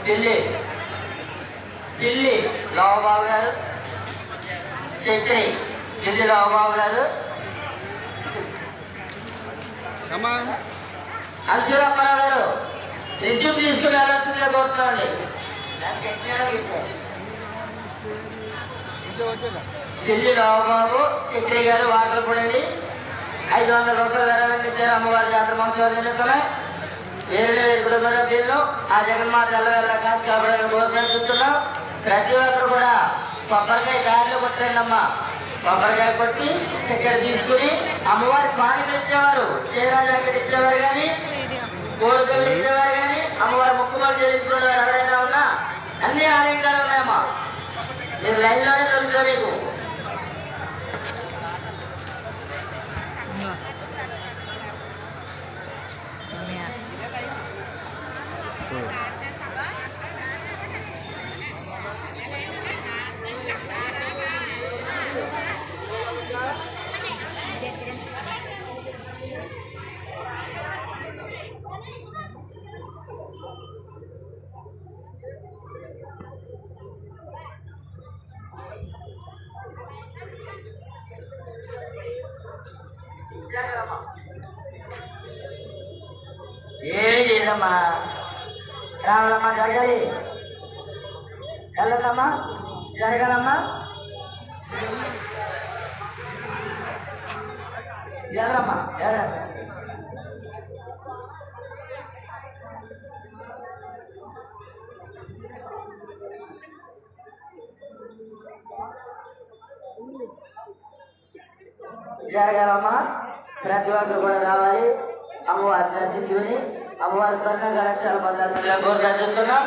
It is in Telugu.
ఢిల్లీ ఢిల్లీ రావుబాబు గారు, చక్రి ఢిల్లీ రావుబాబు గారు, అల్సూరప్పారావు గారు రిసీవ్ తీసుకుని వెళ్ళాల్సిందిగా కోరుతున్నామండి. ఢిల్లీ రావుబాబు, చక్రి గారు వాటర్ పడండి. 500 రూపాయలు వేరే ఇచ్చారు. అమ్మవారి జాతర మహోత్సవాలు జరుగుతున్నాయి. వేరే కుటుంబ సభ్యులను ఆ జగన్మాత వెళ్ళ కాసి కాపాడని గవర్నమెంట్ చూస్తున్నాం. ప్రతి ఒక్కరు కూడా కొబ్బరికాయ కాయలు కొట్టండమ్మా. కొబ్బరికాయ కొట్టి ఇక్కడ తీసుకుని అమ్మవారి పానీలు ఇచ్చేవారు, చీర జాకెట్ ఇచ్చేవారు కానీ, కోరికలు ఇచ్చేవారు కానీ, అమ్మవారి ముక్కుమలు చేయించుకునేవారు ఎవరైనా ఉన్నా అన్ని ఆలయంగాలు ఉన్నాయమ్మా. మీరు లైన్లోనే దొరుకుతారు మీకు. ఏం చేయదమ్మా, రావాలమ్మా, జరగాలి, వెళ్ళదమ్మా, జరగాలమ్మా, జరగమ్మా, జరగ జరగాలమ్మా. ప్రతి ఒక్కరు కూడా రావాలి. అమ్మవారి దర్శించుకుని అమ్మవారి స్వర్ణ కళాశాల పొందాల్సిందిగా కోరుతున్నాం.